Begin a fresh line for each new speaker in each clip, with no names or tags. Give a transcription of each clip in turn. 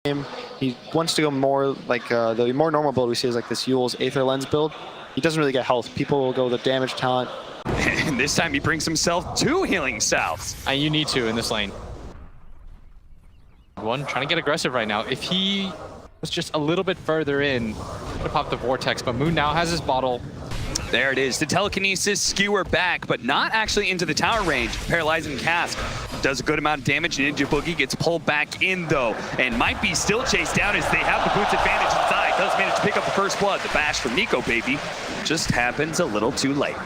game. He wants to go more like the more normal build we see is like this Yule's Aether Lens build. He doesn't really get health. People will go with the damage talent.
And this time he brings himself 2 healing salves.
And you need to in this lane. One trying to get aggressive right now. If he was just a little bit further in, could have popped the Vortex, but Moon now has his bottle.
There it is, the telekinesis skewer back, but not actually into the tower range. Paralyzing Cask does a good amount of damage. Ninja Boogie gets pulled back in though, and might be still chased down as they have the boots advantage inside. Does manage to pick up the first blood. The bash from Nico Baby just happens a little too late.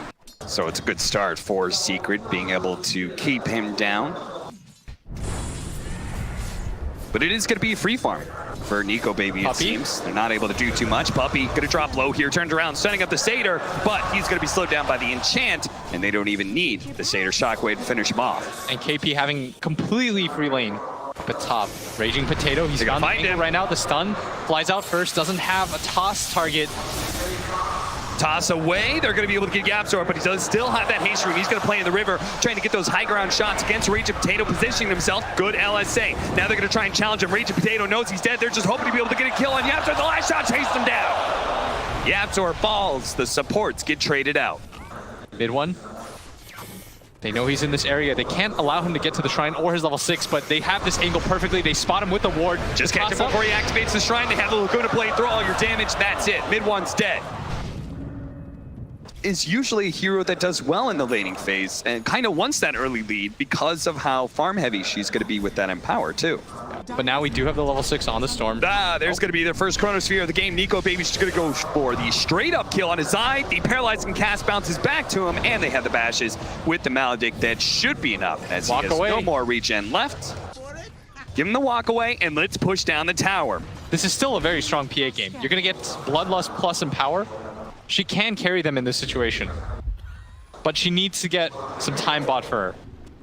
So it's a good start for Secret, being able to keep him down. But it is going to be a free farm for Nico Baby, it seems. They're not able to do too much. Puppey going to drop low here, turns around, setting up the Satyr, but he's going to be slowed down by the enchant, and they don't even need the Satyr Shockwave to finish him off.
And KP having completely free lane up at top. Raging Potato, he's gonna find him right now. The stun flies out first, doesn't have a toss target.
Toss away, they're going to be able to get YapzOr, but he does still have that haste room. He's going to play in the river, trying to get those high ground shots against Raging Potato, positioning himself. Good LSA. Now they're going to try and challenge him. Raging Potato knows he's dead. They're just hoping to be able to get a kill on YapzOr. The last shot chased him down. YapzOr falls. The supports get traded out.
Mid one. They know he's in this area. They can't allow him to get to the shrine or his level 6, but they have this angle perfectly. They spot him with the ward.
Just catch him before he activates the shrine. They have the Laguna Blade, throw all your damage. That's it. Mid one's dead. Is usually a hero that does well in the laning phase and kind of wants that early lead because of how farm heavy she's going to be with that Empower too.
But now we do have the level 6 on the Storm.
There's going to be their first Chronosphere of the game. Nico Baby's going to go for the straight up kill on his eye. The Paralyzing Cast bounces back to him, and they have the bashes with the Maledict. That should be enough as he has no more regen left. Give him the walk away, and let's push down the tower.
This is still a very strong PA game. You're going to get Bloodlust plus Empower. She can carry them in this situation, but she needs to get some time bought for her.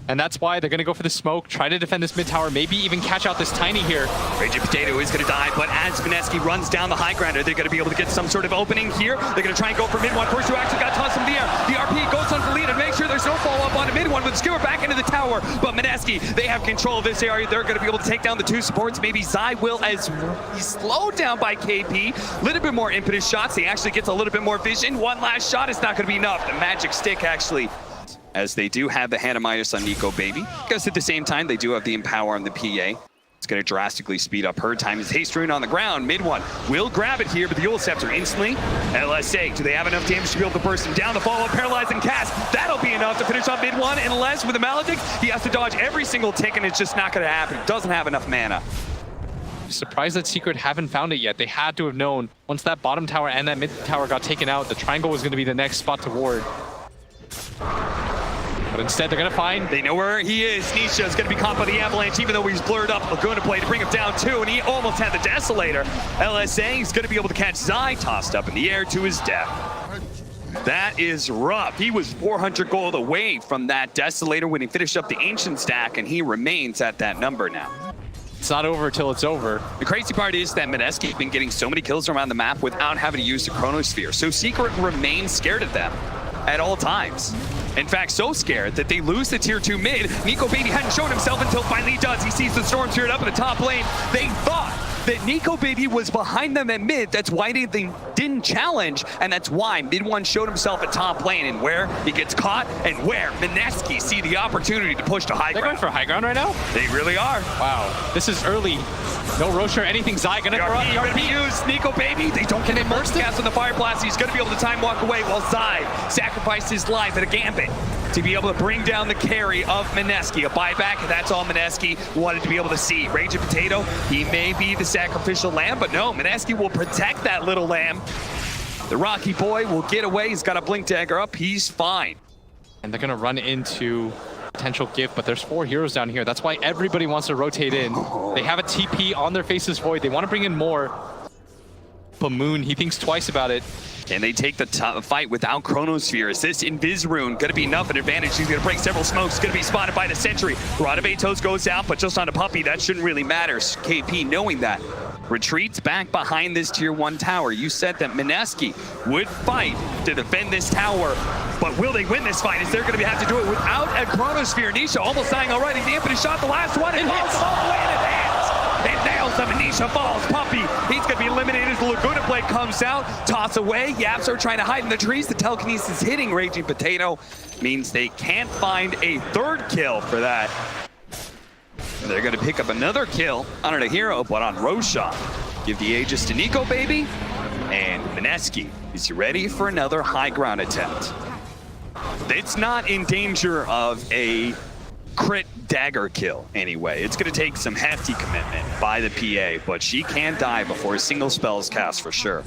And that's why they're going to go for the smoke, try to defend this mid tower, maybe even catch out this Tiny here.
Raging Potato is going to die, but as Mineski runs down the high ground, are they going to be able to get some sort of opening here? They're going to try and go for mid one. First who actually got tossed in the air. The RP goes on for lead and make sure there's no follow-up on the mid one with the skewer back into the tower. But Mineski, they have control of this area. They're going to be able to take down the 2 supports. Maybe Zai will, as he's slowed down by KP. A little bit more impetus shots. He actually gets a little bit more vision. One last shot is not going to be enough. The magic stick actually, as they do have the Hannah Midas on Nico Baby. Because at the same time, they do have the Empower on the PA. It's going to drastically speed up her time. His haste rune on the ground. Mid one will grab it here, but the Yule Scepter instantly. LSA, do they have enough damage to be able to burst him down? The follow-up Paralyzing Cast. That'll be enough to finish on mid one. Unless with the Maledict, he has to dodge every single tick, and it's just not going to happen. Doesn't have enough mana.
Surprised that Secret haven't found it yet. They had to have known once that bottom tower and that mid tower got taken out, the triangle was going to be the next spot to ward. But instead, they're going to find...
They know where he is. Nisha is going to be caught by the Avalanche, even though he's blurred up. Laguna Blade to bring him down, too, and he almost had the Desolator. LSA is going to be able to catch Zai, tossed up in the air to his death. That is rough. He was 400 gold away from that Desolator when he finished up the Ancient stack, and he remains at that number now.
It's not over till it's over.
The crazy part is that Mineski has been getting so many kills around the map without having to use the Chronosphere, so Secret remains scared of them at all times. In fact, so scared that they lose the tier 2 mid. Nico Baby hadn't shown himself until finally he does. He sees the Storm Spirit up in the top lane. They thought that Nico Baby was behind them at mid. That's why they didn't challenge, and that's why mid one showed himself at top lane, and where he gets caught and where Mineski see the opportunity to push to high ground.
They're going for high ground right now?
They really are.
Wow, this is early. No Rosh or anything. Zai gonna throw out the RP.
Use Nico Baby. They don't get a burst cast on the Fire Blast. He's gonna be able to time walk away while Zai sacrificed his life at a gambit to be able to bring down the carry of Mineski. A buyback, that's all Mineski wanted to be able to see. Raging Potato, he may be the sacrificial lamb, but no, Mineski will protect that little lamb. The Rocky Boy will get away. He's got a Blink Dagger up. He's fine.
And they're gonna run into potential gift, but there's 4 heroes down here. That's why everybody wants to rotate in. They have a TP on their Faceless Void. They want to bring in more. But Moon, he thinks twice about it.
Can they take the fight without Chronosphere? Is this Invis Rune going to be enough an advantage? He's going to break several smokes. Going to be spotted by the Sentry. Rod of Atos goes out, but just on a Puppey, that shouldn't really matter. KP, knowing that, retreats back behind this tier 1 tower. You said that Mineski would fight to defend this tower, but will they win this fight? Is they're going to have to do it without a Chronosphere? Nisha almost dying already. The impetus shot, the last one, and hits all the way in advance. nails him, and Nisha falls. Puppy, he's going to be eliminated. The Laguna Blade comes out. Toss away. Yaps are trying to hide in the trees. The telekinesis hitting Raging Potato means they can't find a third kill for that. They're going to pick up another kill on a hero, but on Roshan. Give the Aegis to Nico Baby. And Mineski is ready for another high ground attempt. It's not in danger of a crit dagger kill anyway. It's going to take some hefty commitment by the PA, but she can die before a single spell is cast for sure.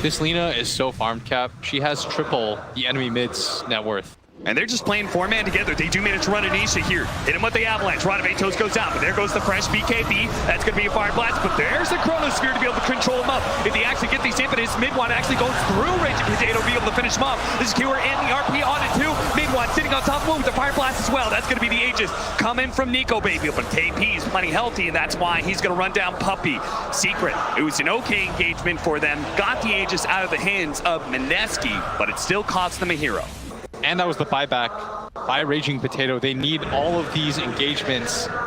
This Lina is so farmed, Cap. She has triple the enemy mid's net worth.
And they're just playing four-man together. They do manage to run Anisha here. Hit him with the avalanche. Radavetos goes down, but there goes the fresh BKB. That's going to be a fire blast, but there's the Chronosphere to be able to control him up. If they actually get these impetus, Mid-One actually goes through Raging Potato to be able to finish him off. The Skewer and the RP on it too. Mid-One sitting on top of him with the fire blast as well. That's going to be the Aegis coming from Nico Baby, but KP is plenty healthy, and that's why he's going to run down Puppy. Secret, it was an okay engagement for them. Got the Aegis out of the hands of Mineski, but it still cost them a hero.
And that was the buyback by Raging Potato. They need all of these engagements. And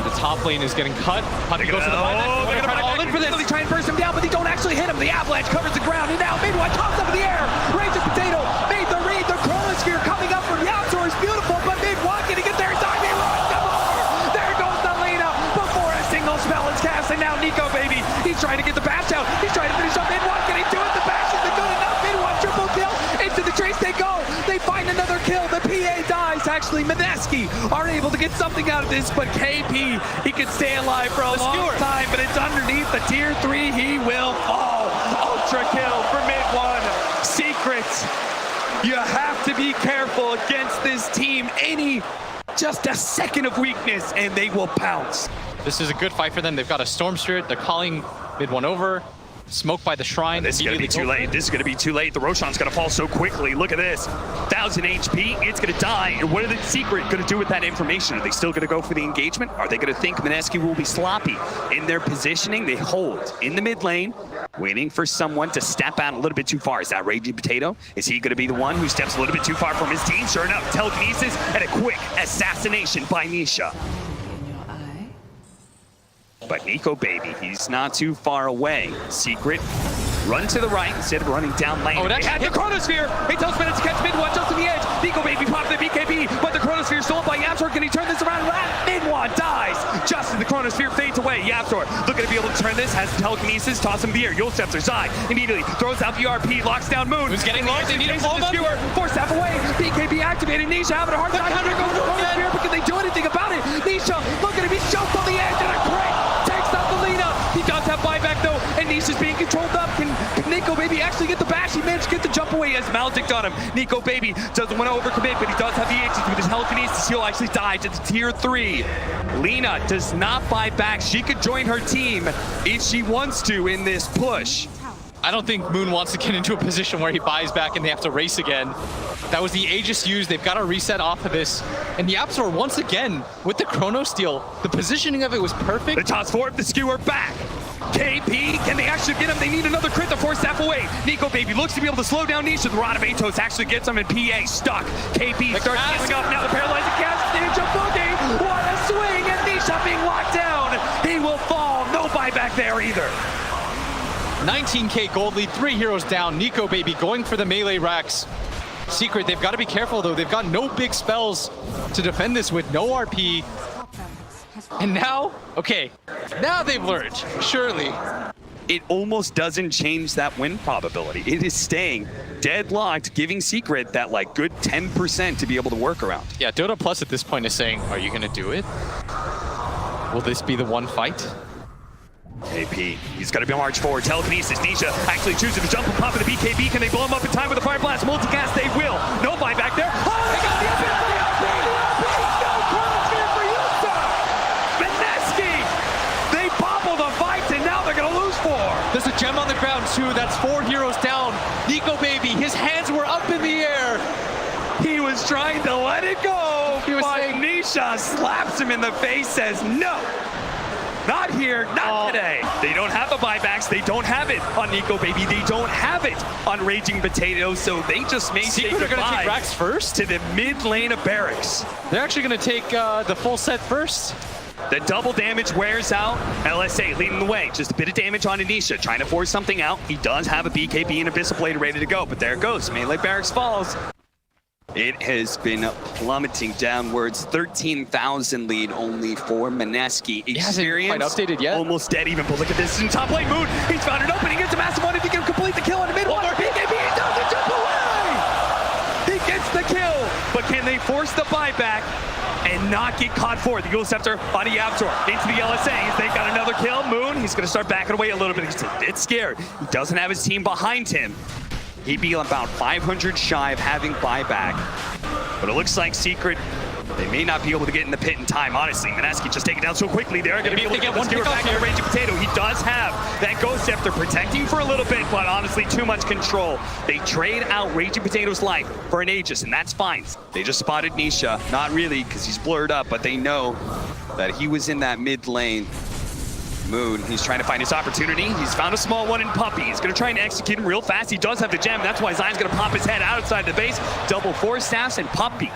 the top lane is getting cut. Puppy goes to the buyback.
They're going to all in for this. They try and burst him down, but they don't actually hit him. The avalanche covers the ground, and now Mid-One tops up in the air. Raging Potato made the read. The Chronosphere coming up from Yapzor is beautiful, but Mid-One can get there in time. He runs them over. There goes the Lina before a single spell is cast, and now Nico Baby, he's trying to get the bash out. He's trying to finish up Mid-One. Can he do it? The bash isn't good enough. Mid-One triple kill. Into the trace they go. They find another kill. The PA dies. Actually, Mineski are able to get something out of this, but KP, he can stay alive for a long time, but it's underneath the tier 3. He will fall. Ultra kill for Mid-One. Secrets, you have to be careful against this team. Just a second of weakness, and they will pounce.
This is a good fight for them. They've got a Storm Spirit. They're calling Mid-One over. Smoke by the shrine.
This is going to be too late. This is going to be too late. The Roshan's going to fall so quickly. Look at this. 1000 HP. It's going to die. And what are the Secret going to do with that information? Are they still going to go for the engagement? Are they going to think Mineski will be sloppy in their positioning? They hold in the mid lane, waiting for someone to step out a little bit too far. Is that Raging Potato? Is he going to be the one who steps a little bit too far from his team? Sure enough, telekinesis and a quick assassination by Nisha. But Nico Baby, he's not too far away. Secret, run to the right instead of running down lane.
Oh,
they had the Chronosphere. He tells Minutes to catch Mid-One just to the edge. Nico Baby popped the BKB, but the Chronosphere stolen by Yapzor. Can he turn this around? Mid-One dies just as the Chronosphere fades away. Yapzor looking to be able to turn this, has telekinesis, toss him in the air. Yule steps aside, immediately throws out the RP, locks down Moon.
Who's getting lost? They need to blow him up.
Force step away. BKB activated. Nisha having a hard time. Here goes the Chronosphere, but can they do anything about it? Nisha looking to be shoved on the edge and a crit. He does have buyback though, and Nisha's being controlled up. Can Nico Baby actually get the bash? He managed to get the jump away. He has Maldict on him. Nico Baby doesn't want to overcommit, but he does have the Aegis with his telekinesis. He'll actually die to the tier 3. Lina does not buy back. She could join her team if she wants to in this push.
I don't think Moon wants to get into a position where he buys back and they have to race again. That was the Aegis used. They've got to reset off of this. And the Yapzor, once again, with the Chrono Steal, the positioning of it was perfect.
The toss forward, the Skewer back. KP, can they actually get him? They need another crit to force that away. Nico Baby looks to be able to slow down Nisha. The Radavetos actually gets him, and PA stuck. KP starts healing up. Now the paralyzing cast. Ninja Boogie. What a swing, and Nisha being locked down. He will fall. No buyback there either.
19k gold lead, 3 heroes down. Nico Baby going for the melee racks. Secret, they've got to be careful though. They've got no big spells to defend this with, no RP. And now, okay, now they've learned, surely.
It almost doesn't change that win probability. It is staying deadlocked, giving Secret that like good 10% to be able to work around.
Yeah, Dota Plus at this point is saying, are you gonna do it? Will this be the one fight?
AP, he's got to be march forward. Telekinesis, Nisha actually chooses to jump and pop in the BKB. Can they blow him up in time with a fire blast? Multicast, they will. No buyback there. Oh, they got the event for the LP! No Chronosphere for you, sir! Mineski! They bobbled the fight, and now they're going to lose 4.
There's a gem on the ground too. That's 4 heroes down. Nico Baby, his hands were up in the air.
He was trying to let it go, but Nisha slaps him in the face, says no. Not here, not today. They don't have the buybacks. They don't have it on Nico Baby. They don't have it on Raging Potato. So they just may say
Secret are going to take
goodbye
Rax first?
to the mid lane of Barracks.
They're actually going to take the full set first.
The double damage wears out. LSA leading the way. Just a bit of damage on Anisha, trying to force something out. He does have a BKB and Abyssal Blade ready to go, but there it goes. Melee Barracks falls. It has been plummeting downwards. 13,000 lead only for Mineski. Experience
quite updated yet.
almost dead even, but look at this in top lane. Moon, he's found an opening. Gets a massive one if he can complete the kill on the mid one. BKB, he doesn't jump away! He gets the kill, but can they force the buyback and not get caught for it? The Eagle Scepter on the Yaptor into the LSA. They got another kill. Moon, he's going to start backing away a little bit. He's a bit scared. He doesn't have his team behind him. He'd be about 500 shy of having buyback. But it looks like Secret, they may not be able to get in the pit in time, honestly. Mineski just taking down so quickly. They're going to be able to get one back here. Raging Potato. He does have that Ghost Scepter protecting for a little bit, but honestly, too much control. They trade out Raging Potato's life for an Aegis, and that's fine. They just spotted Nisha. Not really, because he's blurred up, but they know that he was in that mid lane. Moon, he's trying to find his opportunity. He's found a small one in Puppy. He's going to try and execute him real fast. He does have the gem. That's why Zion's going to pop his head outside the base. Double force staffs, and Puppy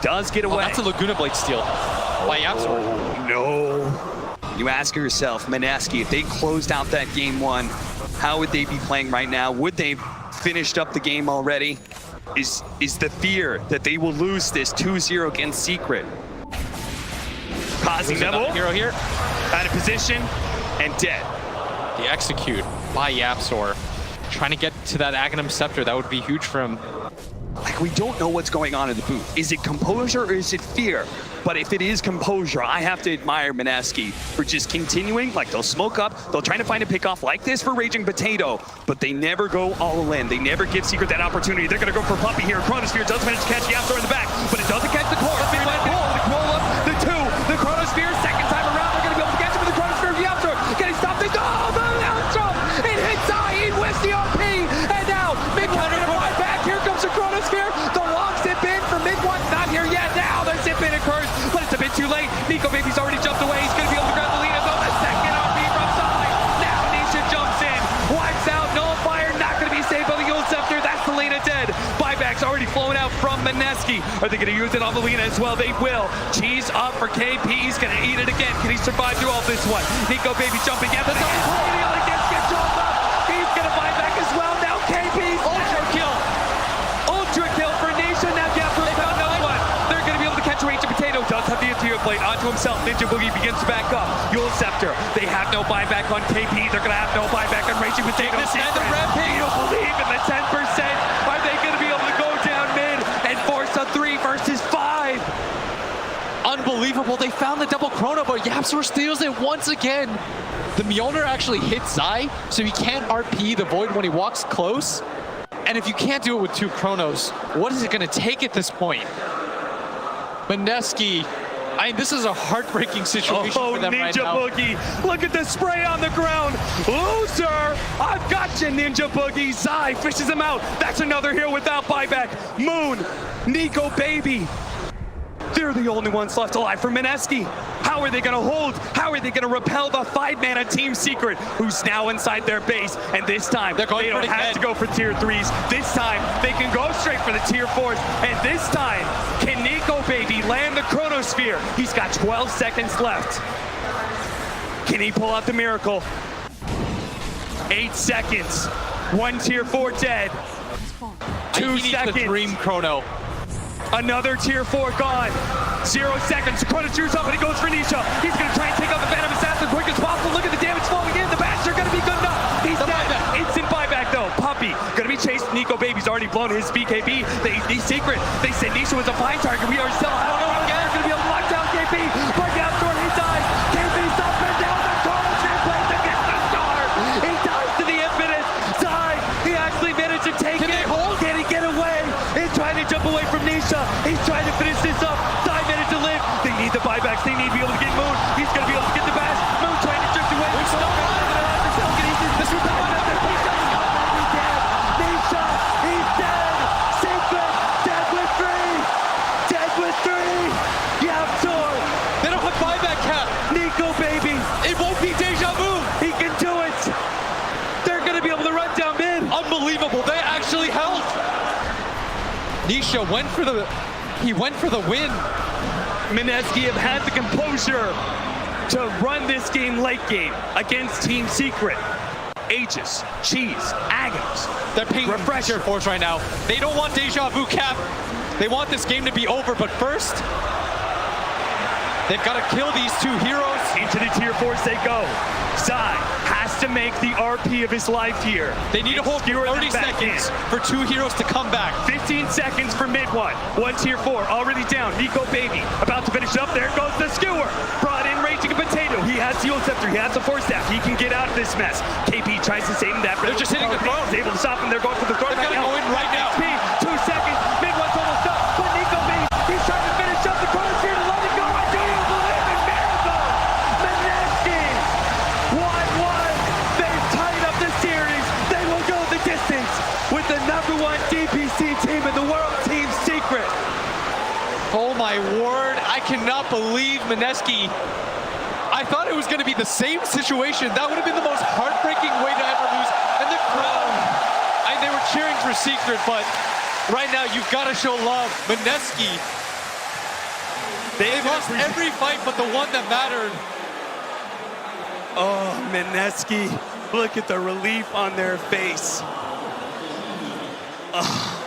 does get away.
That's a Laguna Blade steal by Yapsor.
Oh, no. You ask yourself, Mineski, if they closed out that game one, how would they be playing right now? Would they finished up the game already? Is the fear that they will lose this 2-0 against Secret? Causing them
hero here.
Out of position and dead.
The execute by Yapsor. Trying to get to that Aghanim Scepter, that would be huge for him.
Like, we don't know what's going on in the booth. Is it composure or is it fear? But if it is composure, I have to admire Mineski for just continuing. Like, they'll smoke up, they'll try to find a pick-off like this for Raging Potato, but they never go all in. They never give Secret that opportunity. They're going to go for Puppy here. Chronosphere does manage to catch Yapsor in the back, but it doesn't catch the core. The roll up, the two, the Chronosphere, second time around, they're going to be able to catch him with the Chronosphere. Yapsor, can he stop the outro? It hits high, he whiffs the RP, and now mid-one in a right back. Here comes the Chronosphere. The long zip in for mid-one, not here yet. Now the zip in occurs, but it's a bit too late. Nico Baby's already jumped away. He's going to be able to grab the lead. Though the second RP from side. Now Nisha jumps in, wipes out, Nullifier, not going to be saved by the Eagle Scepter. That's the Lena dead. Buyback's already flown out from Mineski. Are they going to use it on the Lena as well? They will. Cheese up for KP. He's going to eat it again. Can he survive through all this one? Nico Baby jumping at the top. Gets controlled up. He's going to buy back as well. Now KP's ultra kill. Ultra kill for Nisha. Now Yapper found no one. They're going to be able to catch Raging Potato. Does have the interior plate onto himself. Ninja Boogie begins to back up. Eagle Scepter. They have no buyback on KP. They're going to have no buyback on Raging Potato.
The rampage.
You believe in the 10%. Are they going to be able to go down mid and force a 3 versus 5?
Unbelievable. They found the double chrono, but Yapsor steals it once again. The Mjolnir actually hits Zai, so he can't RP the Void when he walks close. And if you can't do it with 2 chronos, what is it going to take at this point? Mineski, I mean, this is a heartbreaking situation for them right now.
Ninja Boogie, look at the spray on the ground. Loser, I've got you, Ninja Boogie. Zai fishes him out. That's another hero without buyback. Moon, Nico Baby. They're the only ones left alive for Mineski. How are they going to hold? How are they going to repel the 5-man on Team Secret, who's now inside their base? And this time, they don't have to go for tier 3s. This time, they can go straight for the tier 4s. And this time, can Nico Baby land the Chronosphere? He's got 12 seconds left. Can he pull out the miracle? 8 seconds. 1 tier 4 dead. 2
he needs
seconds.
the dream chrono.
Another tier 4 gone. 0 seconds. Chronosphere's up and he goes for Nisha. He's going to try and take out the Phantom Assassin as quick as possible. Look at the damage falling in. The bats are going to be good enough. He's dead. Instant buyback though. Puppy going to be chased. Nico Baby's already blown his BKB. He's Secret. They said Nisha was a fine target. We are still. I don't know again. They're going to be able to lock down KP. But Yapsor, he dies. KP's up and down. The Chronosphere plays against the star. He dies to the infinite. Zai, he actually managed to take it. Can he get away? He's trying to jump away from Nisha. He's trying to finish this up. Zai managed to live. They need the buybacks. They need to be able to get Moon. He's going to be able to get the bash. Moon trying to drift away. This is what the one. Nisha, he's dead. Secret, dead with 3. Dead with 3. Yapsor.
They don't have buyback cap.
Nico Baby.
It won't Nisha went for the win.
Mineski have had the composure to run this game late game against Team Secret. Aegis, Cheese, Agams.
They're paying
Refresher.
force right now. They don't want deja vu cap. They want this game to be over, but first, they've got to kill these two heroes.
Into the tier 4s they go. Sai has to make the RP of his life here.
They need to hold
Skewer them
30
back
seconds
in.
for two heroes to come back.
15 seconds for mid one. One tier 4 already down. Nico Baby about to finish up. There goes the skewer. Brought in raging a potato. He has the ult scepter. He has the force staff. He can get out of this mess. KP tries to save him. That
They're just hitting the throne.
He's able to stop him. They're going for the throne
They've
right
got to
now.
go in right now.
HP, 2 seconds. Mid one's almost up. But Nico Baby, he's trying to finish up the corner here to let it go. I do believe in miracles. Mineski, 1-1. They've tied up the series. They will go the distance with the #1 DPC team in the world, Team Secret.
Oh my word, I cannot believe Mineski. I thought it was going to be the same situation. That would have been the most heartbreaking way to ever lose. And the crowd, they were cheering for Secret, but right now you've got to show love. Mineski, they've lost every fight but the one that mattered.
Oh, Mineski, look at the relief on their face. Oh.